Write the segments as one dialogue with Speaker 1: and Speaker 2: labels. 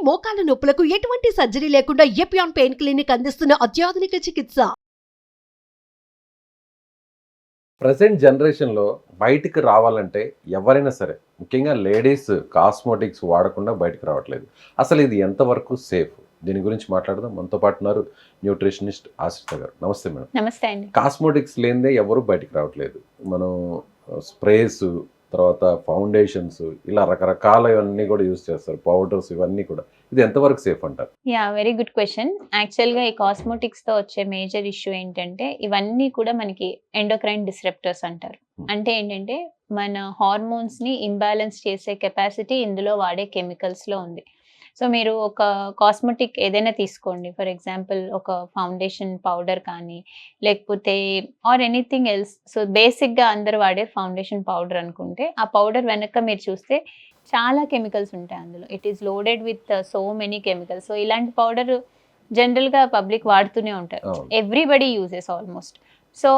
Speaker 1: మోకాల నొప్పులకు ఎటువంటి సర్జరీ లేకుండా ఎపియాన్ పెయిన్ క్లినిక్ అందిస్తున్న అత్యాధునిక చికిత్స.
Speaker 2: ప్రజెంట్ జనరేషన్‌లో బయటికి రావాలంటే ఎవరైనా సరే, ముఖ్యంగా లేడీస్ కాస్మోటిక్స్ వాడకుండా బయటికి రావట్లేదు. అసలు ఇది ఎంతవరకు సేఫ్? దీని గురించి మాట్లాడదాం. మనతో పాటు ఉన్నారు న్యూట్రిషనిస్ట్ ఆశ్రిత గారు. నమస్తే మేడం.
Speaker 3: నమస్తే అండి.
Speaker 2: కాస్మోటిక్స్ లేనిదే ఎవరు బయటికి రావట్లేదు. మనం స్ప్రేస్, తర్వాత ఫౌండేషన్స్, ఇలా రకరకాలవన్నీ కూడా యూజ్ చేస్తారు. పౌడర్స్ ఇవన్నీ కూడా. ఇది ఎంతవరకు సేఫ్ అంటారు?
Speaker 3: Very good question. యాక్చువల్‌గా ఈ కాస్మోటిక్స్‌తో వచ్చే మేజర్ ఇష్యూ ఏంటంటే, ఇవన్నీ కూడా మనకి ఎండోక్రైన్ డిస్రప్టర్స్ అంటారు. అంటే ఏంటంటే, మన హార్మోన్స్‌ని ఇంబాలెన్స్ చేసే కెపాసిటీ ఇందులో వాడే కెమికల్స్‌లో ఉంది. సో, మీరు ఒక కాస్మెటిక్ ఏదైనా తీసుకోండి. ఫర్ ఎగ్జాంపుల్ ఒక ఫౌండేషన్ పౌడర్ కానీ, లేకపోతే ఆర్ ఎనీథింగ్ ఎల్స్. సో, బేసిక్‌గా అందరూ వాడే ఫౌండేషన్ పౌడర్ అనుకుంటే, ఆ పౌడర్ వెనక మీరు చూస్తే చాలా కెమికల్స్ ఉంటాయి అందులో. It is loaded with so many chemicals. So, ఇలాంటి పౌడర్ జనరల్‌గా పబ్లిక్ వాడుతూనే ఉంటారు. Everybody uses almost. సో,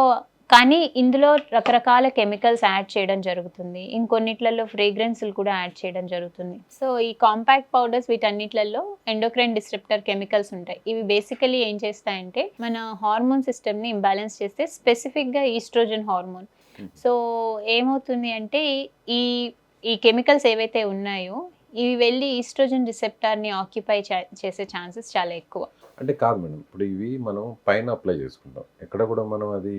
Speaker 3: కానీ ఇందులో రకరకాల కెమికల్స్ యాడ్ చేయడం జరుగుతుంది. ఇంకొన్నిట్లలో ఫ్రేగ్రెన్స్‌లు కూడా యాడ్ చేయడం జరుగుతుంది. సో, ఈ కాంపాక్ట్ పౌడర్స్ వీటన్నిట్లలో ఎండోక్రైన్ డిస్రప్టర్ కెమికల్స్ ఉంటాయి. ఇవి బేసికల్లీ ఏం చేస్తాయంటే, మన హార్మోన్ సిస్టమ్‌ని ఇంబాలెన్స్ చేస్తే, స్పెసిఫిక్‌గా ఈస్ట్రోజన్ హార్మోన్. సో, ఏమవుతుంది అంటే ఈ ఈ కెమికల్స్ ఏవైతే ఉన్నాయో, ఇవి వెళ్ళి ఈస్ట్రోజన్ రిసెప్టార్‌ని ఆక్యుపై చేసే ఛాన్సెస్ చాలా ఎక్కువ.
Speaker 2: అంటే కాదు మేడం. ఇప్పుడు ఇవి మనం పైన అప్లై చేసుకుంటాం. ఎక్కడ కూడా మనం అది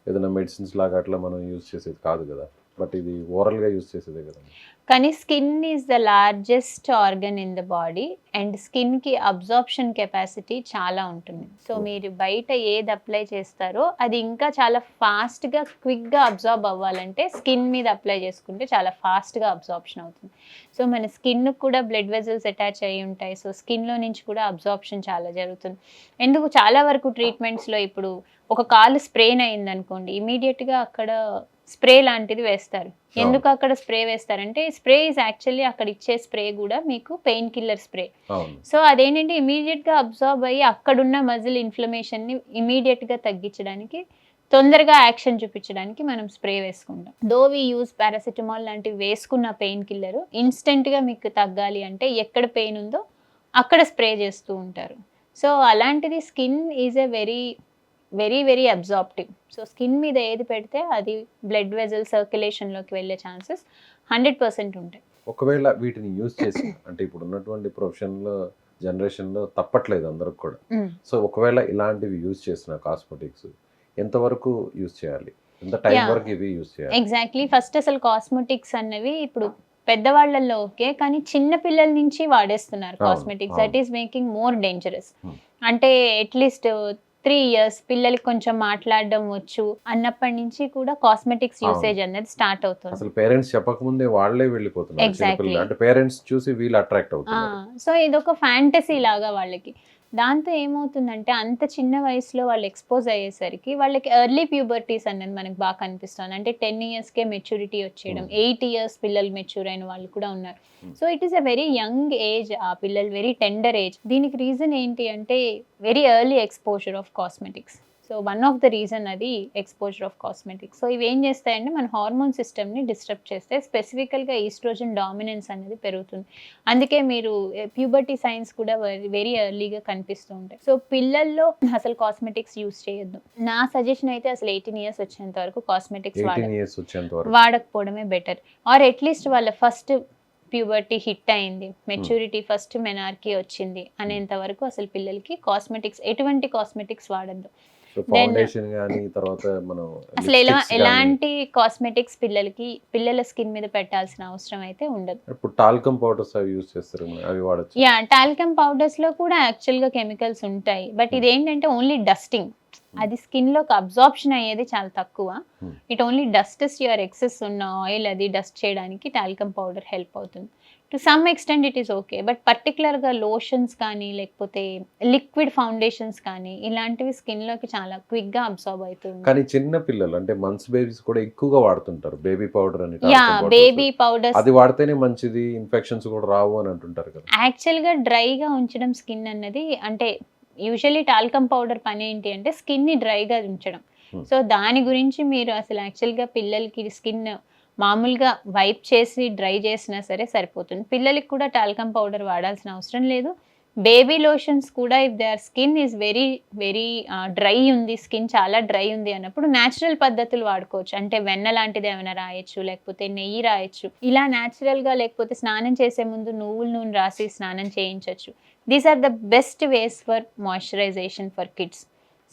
Speaker 2: ఏదైనా మెడిసిన్స్ లాగా అట్లా మనం యూజ్ చేసేది కాదు కదా. బట్ ఇది ఓరల్‌గా యూజ్ చేసేదే కదా.
Speaker 3: కానీ skin is the largest organ in the body and స్కిన్‌కి అబ్జార్ప్షన్ కెపాసిటీ చాలా ఉంటుంది. సో, మీరు బయట ఏది అప్లై చేస్తారో అది ఇంకా చాలా ఫాస్ట్‌గా, క్విక్‌గా అబ్జార్బ్ అవ్వాలంటే స్కిన్ మీద అప్లై చేసుకుంటే చాలా ఫాస్ట్‌గా అబ్జార్ప్షన్ అవుతుంది. సో, మన స్కిన్‌కి కూడా బ్లడ్ వెజల్స్ అటాచ్ అయ్యి ఉంటాయి. సో, స్కిన్‌లో నుంచి కూడా అబ్జార్ప్షన్ చాలా జరుగుతుంది. ఎందుకు చాలా వరకు ట్రీట్మెంట్స్‌లో ఇప్పుడు ఒక కాలు స్ప్రెయిన్ అయిందనుకోండి, ఇమీడియట్‌గా అక్కడ స్ప్రే లాంటిది వేస్తారు. ఎందుకు అక్కడ స్ప్రే వేస్తారంటే, స్ప్రే ఈజ్ యాక్చువల్లీ అక్కడ ఇచ్చే స్ప్రే కూడా మీకు పెయిన్ కిల్లర్ స్ప్రే. సో, అదేంటంటే ఇమీడియట్‌గా అబ్జార్బ్ అయ్యి అక్కడున్న మజిల్ ఇన్ఫ్లమేషన్‌ని ఇమీడియట్‌గా తగ్గించడానికి, తొందరగా యాక్షన్ చూపించడానికి మనం స్ప్రే వేసుకుంటాం. దో వి యూజ్ పారాసిటమాల్ లాంటివి వేసుకున్న పెయిన్ కిల్లర్ ఇన్స్టెంట్‌గా మీకు తగ్గాలి అంటే ఎక్కడ పెయిన్ ఉందో అక్కడ స్ప్రే చేస్తూ ఉంటారు. సో, అలాంటిది skin is a very absorptive. So, skin మీద ఏది పెడితే అది బ్లడ్ వెజల్ సర్క్యులేషన్‌లోకి వెళ్ళే ఛాన్సెస్ 100% ఉంటాయి.
Speaker 2: ఒకవేళ వీటిని యూజ్ చేసి అంటే ఇప్పుడు ఉన్నటువంటి ప్రొఫెషనల్ జనరేషన్‌లో తప్పట్లేదు అందరికి కూడా. సో, ఒకవేళ ఇలాంటివి యూజ్ చేసిన కాస్మెటిక్స్ ఎంతవరకు యూజ్ చేయాలి? ఎంత టైం వరకు ఇవి యూజ్ చేయాలి?
Speaker 3: ఎగ్జాక్ట్లీ. ఫస్ట్ అసలు కాస్మెటిక్స్ అన్నవి ఇప్పుడు పెద్దవాళ్ళల్లో ఓకే, కానీ చిన్న పిల్లల నుంచి వాడేస్తున్నారు cosmetics. That is making more dangerous. అంటే అట్లీస్ట్ 3 ఇయర్స్ పిల్లలకి కొంచెం మాట్లాడడం వచ్చు అన్నప్పటి నుంచి కూడా కాస్మెటిక్స్ యూసేజ్ అనేది స్టార్ట్ అవుతుంది.
Speaker 2: అసలు పేరెంట్స్ చెప్పకముందే వాళ్ళే వెళ్ళిపోతున్నారు చిన్నపిల్లలు. అంటే పేరెంట్స్ చూసి వీళ్ళు అట్రాక్ట్ అవుతున్నారు.
Speaker 3: సో, ఇదొక ఫ్యాంటసీ లాగా వాళ్ళకి. దాంతో ఏమవుతుందంటే, అంత చిన్న వయసులో వాళ్ళు ఎక్స్పోజ్ అయ్యేసరికి వాళ్ళకి ఎర్లీ ప్యూబర్టీస్ అనేది మనకు బాగా కనిపిస్తుంది. అంటే 10 ఇయర్స్కే మెచ్యూరిటీ వచ్చేయడం, 8 ఇయర్స్ పిల్లలు మెచ్యూర్ అయిన వాళ్ళు కూడా ఉన్నారు. So, it is a very young age. ఆ పిల్లలు వెరీ టెండర్ ఏజ్. దీనికి రీజన్ ఏంటి అంటే, very early exposure of cosmetics. So, one of the reason అది ఎక్స్పోజర్ ఆఫ్ కాస్మెటిక్స్. సో, ఇవి ఏం చేస్తాయంటే మన హార్మోన్ సిస్టమ్ని డిస్టర్బ్ చేస్తే, స్పెసిఫికల్గా ఈస్ట్రోజన్ డామినెన్స్ అనేది పెరుగుతుంది. అందుకే మీరు ప్యూబర్టీ సైన్స్ కూడా వెరీ ఎర్లీగా కనిపిస్తూ ఉంటాయి. సో, పిల్లల్లో అసలు కాస్మెటిక్స్ యూస్ చేయొద్దు. నా సజెషన్ అయితే అసలు 18 ఇయర్స్ వచ్చేంత వరకు కాస్మెటిక్స్ వాడకపోవడమే బెటర్. ఆర్ అట్లీస్ట్ వాళ్ళ ఫస్ట్ ప్యూబర్టీ హిట్ అయింది, మెచ్యూరిటీ ఫస్ట్ మెనార్కీ వచ్చింది అనేంత వరకు అసలు పిల్లలకి కాస్మెటిక్స్, ఎటువంటి కాస్మెటిక్స్ వాడద్దు. అసలు ఎలాంటి కాస్మెటిక్స్ పిల్లల స్కిన్ మీద పెట్టాల్సిన అవసరం అయితే ఉండదు.
Speaker 2: ఇప్పుడు టాల్కమ్ పౌడర్స్ అవి యూస్ చేస్తారు, అవి వాడొచ్చు.
Speaker 3: టాల్కమ్ పౌడర్స్ లో కూడా యాక్చువల్ గా కెమికల్స్ ఉంటాయి. బట్ ఇదేంటంటే ఓన్లీ డస్టింగ్. అది స్కిన్ లోకి అబ్జార్ప్షన్ అయ్యేది చాలా తక్కువ. ఇట్ ఓన్లీ డస్టెస్ యువర్ ఎక్సెస్ ఉన్న ఆయిల్ అది డస్ట్ చేయడానికి టాల్కమ్ పౌడర్ హెల్ప్ అవుతుంది. To some extent it is okay. But పర్టికులర్గా లోషన్స్ కానీ, లేకపోతే లిక్విడ్ ఫౌండేషన్స్ కానీ, ఇలాంటివి స్కిన్లోకి చాలా క్విక్గా అబ్జార్బ్ అవుతుంది.
Speaker 2: కానీ చిన్న పిల్లలు అంటే మంత్స్ బేబీస్ కూడా ఎక్కువగా వాడుతుంటారు బేబీ పౌడర్ అని.
Speaker 3: బేబీ పౌడర్
Speaker 2: అది వాడితేనే మంచిది, ఇన్ఫెక్షన్స్ కూడా రావు అని అంటుంటారు కదా.
Speaker 3: యాక్చువల్గా డ్రైగా ఉంచడం స్కిన్ అన్నది, అంటే యూజువల్లీ టాల్కమ్ పౌడర్ పని ఏంటి అంటే స్కిన్ని డ్రైగా ఉంచడం. సో, దాని గురించి మీరు అసలు యాక్చువల్గా పిల్లలకి స్కిన్ మామూలుగా వైప్ చేసి డ్రై చేసినా సరే సరిపోతుంది. పిల్లలకి కూడా టాల్కమ్ పౌడర్ వాడాల్సిన అవసరం లేదు. బేబీ లోషన్స్ కూడా if their skin is very very dry ఉంది, స్కిన్ చాలా డ్రై ఉంది అన్నప్పుడు న్యాచురల్ పద్ధతులు వాడుకోవచ్చు. అంటే వెన్న లాంటిది ఏమైనా రాయొచ్చు, లేకపోతే నెయ్యి రాయొచ్చు. ఇలా న్యాచురల్గా, లేకపోతే స్నానం చేసే ముందు నువ్వుల నూనె రాసి స్నానం చేయించవచ్చు. These are the best ways for moisturisation for kids.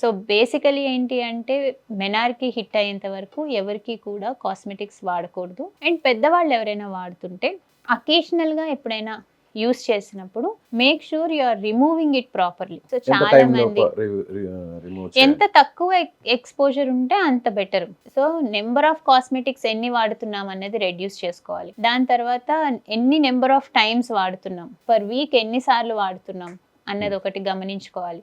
Speaker 3: So basically ఏంటి అంటే మెనార్కి హిట్ అయ్యేంత వరకు ఎవరికి కూడా కాస్మెటిక్స్ వాడకూడదు. అండ్ పెద్దవాళ్ళు ఎవరైనా వాడుతుంటే అకేషనల్గా ఎప్పుడైనా యూస్ చేసినప్పుడు make sure you are removing it properly. So చాలా మంది ఎంత తక్కువ ఎక్స్పోజర్ ఉంటే అంత better. So number of cosmetics ఎన్ని వాడుతున్నాం అనేది రెడ్యూస్ చేసుకోవాలి. దాని తర్వాత ఎన్ని నెంబర్ ఆఫ్ టైమ్స్ వాడుతున్నాం, పర్ వీక్ ఎన్నిసార్లు వాడుతున్నాం అన్నది ఒకటి గమనించుకోవాలి.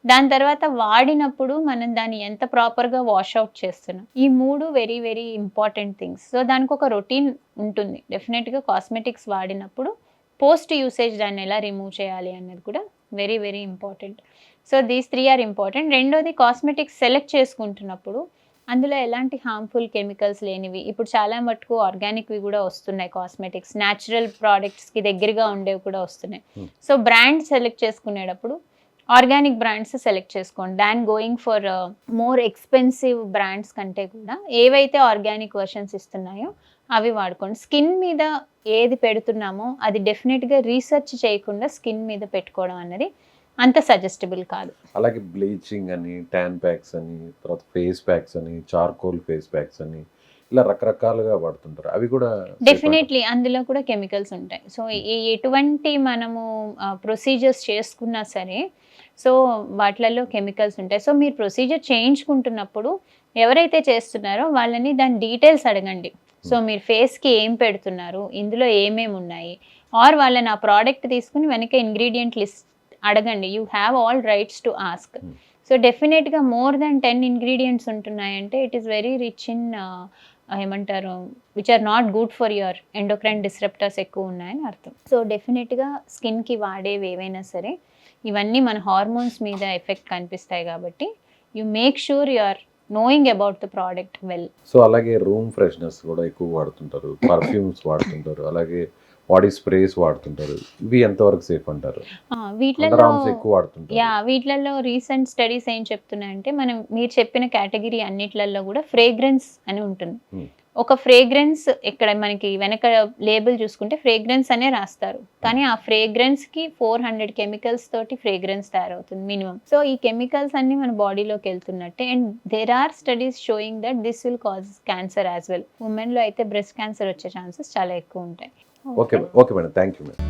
Speaker 3: దాని తర్వాత వాడినప్పుడు మనం దాన్ని ఎంత ప్రాపర్గా వాష్ అవుట్ చేస్తున్నాం, ఈ 3 very very important things. So దానికి ఒక రొటీన్ ఉంటుంది. డెఫినెట్గా కాస్మెటిక్స్ వాడినప్పుడు పోస్ట్ యూసేజ్ దాన్ని ఎలా రిమూవ్ చేయాలి అన్నది కూడా very very important. So these 3 are important. రెండోది కాస్మెటిక్స్ సెలెక్ట్ చేసుకుంటున్నప్పుడు అందులో ఎలాంటి హార్మ్ఫుల్ కెమికల్స్ లేనివి, ఇప్పుడు చాలా మటుకు ఆర్గానిక్వి కూడా వస్తున్నాయి కాస్మెటిక్స్, న్యాచురల్ ప్రోడక్ట్స్కి దగ్గరగా ఉండేవి కూడా వస్తున్నాయి. సో బ్రాండ్ సెలెక్ట్ చేసుకునేటప్పుడు ఆర్గానిక్ బ్రాండ్స్ సెలెక్ట్ చేసుకోండి. దాన్ going for more expensive brands కంటే కూడా ఏవైతే ఆర్గానిక్ వర్షన్స్ ఇస్తున్నాయో అవి వాడుకోండి. స్కిన్ మీద ఏది పెడుతున్నామో అది డెఫినెట్గా రీసెర్చ్ చేయకుండా స్కిన్ మీద పెట్టుకోవడం అనేది అంత సజెస్టబుల్ కాదు.
Speaker 2: అలాగే బ్లీచింగ్ అని, ట్యాన్ ప్యాక్స్ అని, తర్వాత ఫేస్ ప్యాక్స్ అని, చార్కోల్ ఫేస్ ప్యాక్స్ అని, ఇలా రకరకాలుగా వాడుతుంటారు. అవి కూడా
Speaker 3: డెఫినెట్లీ అందులో కూడా కెమికల్స్ ఉంటాయి. సో ఎటువంటి మనము ప్రొసీజర్స్ చేసుకున్నా సరే సో వాటిలలో కెమికల్స్ ఉంటాయి. సో మీరు ప్రొసీజర్ చేయించుకుంటున్నప్పుడు ఎవరైతే చేస్తున్నారో వాళ్ళని దాని డీటెయిల్స్ అడగండి. సో మీరు ఫేస్కి ఏం పెడుతున్నారు, ఇందులో ఏమేమి ఉన్నాయి, ఆర్ వాళ్ళని ఆ ప్రోడక్ట్ తీసుకుని వెనక ఇంగ్రీడియంట్ లిస్ట్ అడగండి. You have all rights to ask. So డెఫినెట్గా మోర్ దెన్ 10 ఇంగ్రీడియంట్స్ ఉంటున్నాయంటే it is very rich in ఏమంటారు which are not good for your endocrine disruptors ఎక్కువ ఉన్నాయని అర్థం. సో డెఫినెట్గా స్కిన్కి వాడేవి ఏవైనా సరే ఇవన్నీ మన హార్మోన్స్ మీద ఎఫెక్ట్ కనిపిస్తాయి కాబట్టి you make sure you are knowing about the product well.
Speaker 2: So అలాగే రూమ్ ఫ్రెష్నెస్ కూడా ఎక్కువ వాడుతుంటారు, పర్ఫ్యూమ్స్ వాడుతుంటారు, అలాగే బాడీ స్ప్రేస్ వాడుతుంటారు. ఇవి ఎంతవరకు సేఫ్ అంటారు?
Speaker 3: వీటిలలో రీసెంట్ స్టడీస్ ఏం చెప్తున్నాయంటే మీరు చెప్పిన కేటగిరీ అన్నిట్లలో కూడా ఫ్రేగ్రెన్స్ అని ఉంటుంది. ఒక ఫ్రేగ్రెన్స్ ఇక్కడ మనకి వెనక లేబుల్ చూసుకుంటే ఫ్రేగ్రెన్స్ అనే రాస్తారు, కానీ ఆ ఫ్రేగ్రెన్స్ కి 400 కెమికల్స్ తోటి ఫ్రేగ్రెన్స్ తయారవుతుంది మినిమం. సో ఈ కెమికల్స్ అన్ని మన బాడీలోకి వెళ్తున్నట్టే. And there are studies showing that this will cause cancer as well. Women లో అయితే బ్రెస్ట్ క్యాన్సర్ వచ్చే ఛాన్సెస్ చాలా ఎక్కువ ఉంటాయి.
Speaker 2: Okay madam, thank you madam.